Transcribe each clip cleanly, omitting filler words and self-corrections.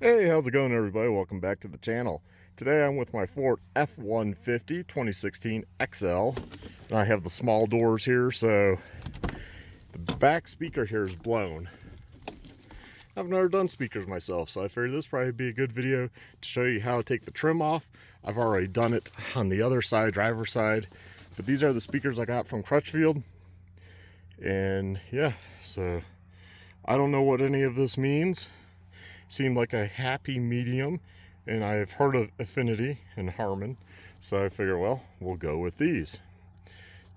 Hey, how's it going, everybody? Welcome back to the channel. Today I'm with my Ford F150 2016 XL, and I have the small doors here, so the back speaker here is blown. I've never done speakers myself, so I figured this would probably be a good video to show you how to take the trim off. I've already done it on the other side, driver's side, but these are the speakers I got from Crutchfield. And yeah, so I don't know what any of this means. Seemed like a happy medium, and I've heard of Affinity and Harman, so I figure, well, we'll go with these.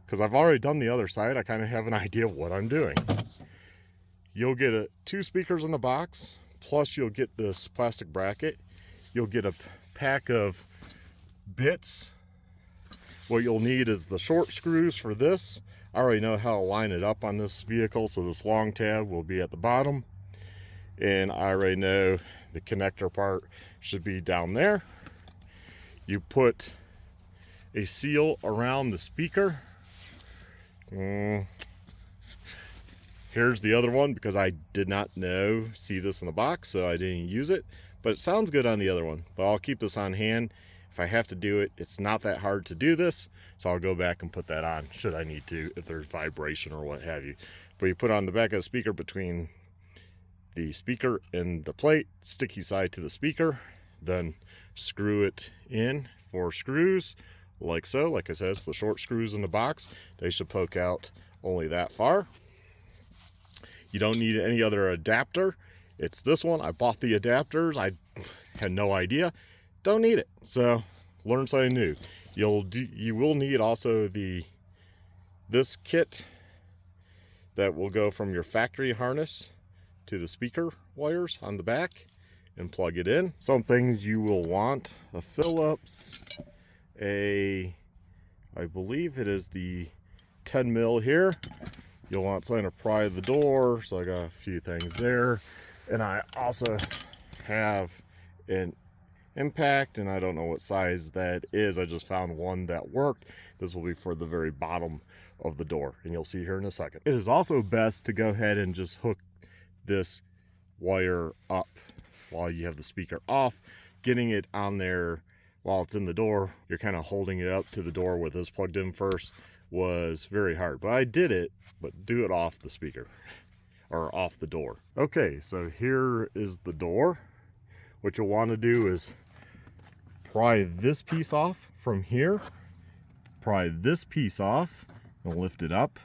Because I've already done the other side, I kind of have an idea of what I'm doing. You'll get two speakers in the box, plus you'll get this plastic bracket. You'll get a pack of bits. What you'll need is the short screws for this. I already know how to line it up on this vehicle, so this long tab will be at the bottom. And I already know the connector part should be down there. You put a seal around the speaker. Here's the other one, because I did not see this in the box, so I didn't use it, but it sounds good on the other one. But I'll keep this on hand. If I have to do it, it's not that hard to do this, so I'll go back and put that on should I need to, if there's vibration or what have you. But you put on the back of the speaker between the speaker and the plate, sticky side to the speaker, then screw it in 4 screws like so. Like I said, it's the short screws in the box. They should poke out only that far. You don't need any other adapter. It's this one. I bought the adapters. I had no idea. Don't need it. So learn something new. You will need also this kit that will go from your factory harness to the speaker wires on the back and plug it in. Some things you will want: a Phillips, I believe it is the 10 mil here. You'll want something to pry the door, so I got a few things there. And I also have an impact, and I don't know what size that is. I just found one that worked. This will be for the very bottom of the door, and you'll see here in a second. It is also best to go ahead and just hook this wire up while you have the speaker off. Getting it on there while it's in the door, you're kind of holding it up to the door with this plugged in first, was very hard. But I did it, but do it off the speaker or off the door. Okay, so here is the door. What you'll want to do is pry this piece off from here, pry this piece off and lift it up.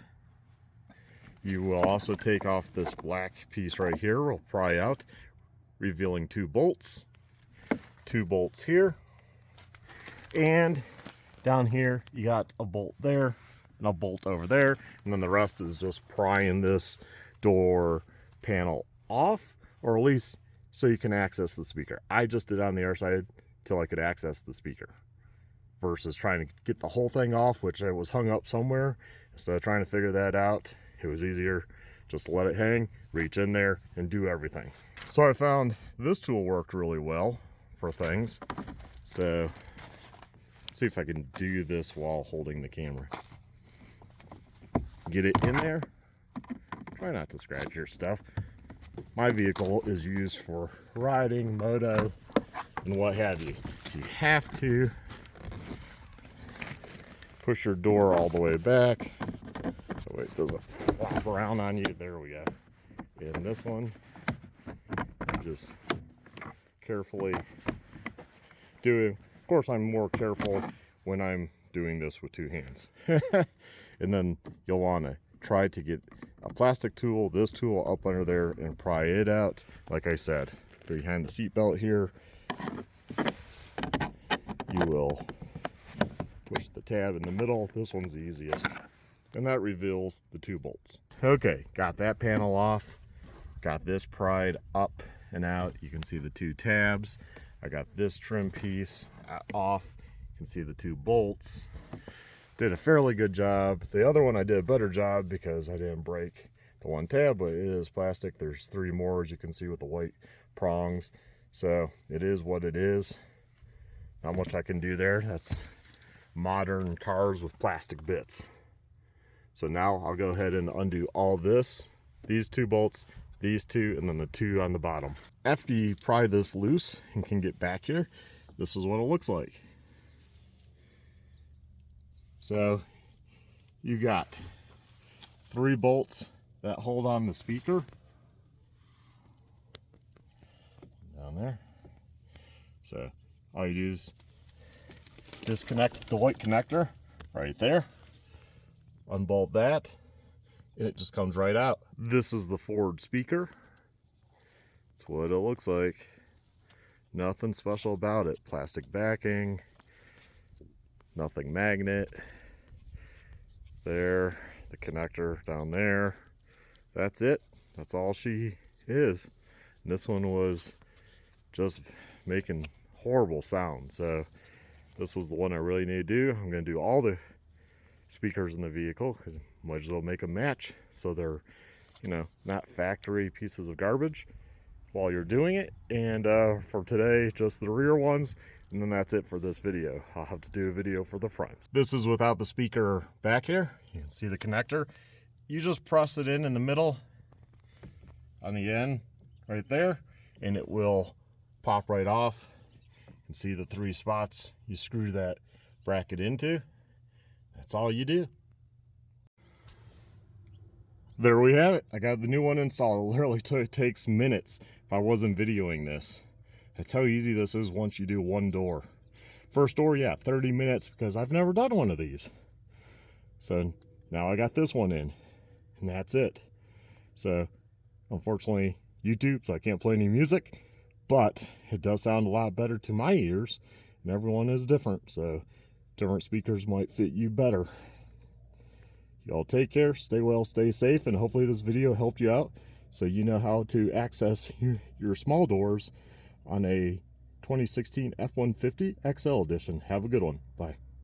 You will also take off this black piece right here. We'll pry out, revealing 2 bolts. 2 bolts here. And down here, you got a bolt there and a bolt over there. And then the rest is just prying this door panel off, or at least so you can access the speaker. I just did it on the other side till I could access the speaker, versus trying to get the whole thing off, which I was hung up somewhere. Instead of trying to figure that out, it was easier just to let it hang, reach in there, and do everything. So I found this tool worked really well for things. So see if I can do this while holding the camera. Get it in there. Try not to scratch your stuff. My vehicle is used for riding, moto, and what have you. You have to push your door all the way back so it doesn't flop around on you. There we go. And this one, just carefully doing. Of course, I'm more careful when I'm doing this with 2 hands. And then you'll want to try to get a plastic tool, this tool, up under there and pry it out. Like I said, behind the seat belt here, you will push the tab in the middle. This one's the easiest, and that reveals the 2 bolts. Okay, got that panel off, got this pried up and out. You can see the 2 tabs. I got this trim piece off. You can see the 2 bolts. Did a fairly good job. The other one I did a better job because I didn't break the 1 tab, but it is plastic. There's 3 more, as you can see, with the white prongs. So it is what it is. Not much I can do there. That's modern cars with plastic bits. So now I'll go ahead and undo all this, these 2 bolts, these two, and then the two on the bottom. After you pry this loose and can get back here, this is what it looks like. So you got 3 bolts that hold on the speaker down there. So all you do is disconnect the white connector right there, unbolt that, and it just comes right out. This is the Ford speaker. That's what it looks like. Nothing special about it. Plastic backing, nothing magnet. There, the connector down there. That's it. That's all she is. And this one was just making horrible sound. So this was the one I really need to do. I'm going to do all the speakers in the vehicle because might as well make them match so they're, you know, not factory pieces of garbage while you're doing it. And for today, just the rear ones, and then that's it for this video. I'll have to do a video for the fronts. This is without the speaker back here. You can see the connector. You just press it in the middle on the end right there, and it will pop right off. And see the 3 spots you screw that bracket into. That's all you do. There we have it. I got the new one installed. It literally takes minutes if I wasn't videoing this. That's how easy this is once you do one door. First door, yeah, 30 minutes because I've never done one of these. So now I got this one in, and that's it. So unfortunately, YouTube, so I can't play any music, but it does sound a lot better to my ears, and everyone is different, so different speakers might fit you better. Y'all take care, stay well, stay safe, and hopefully this video helped you out so you know how to access your small doors on a 2016 F-150 XL edition. Have a good one. Bye.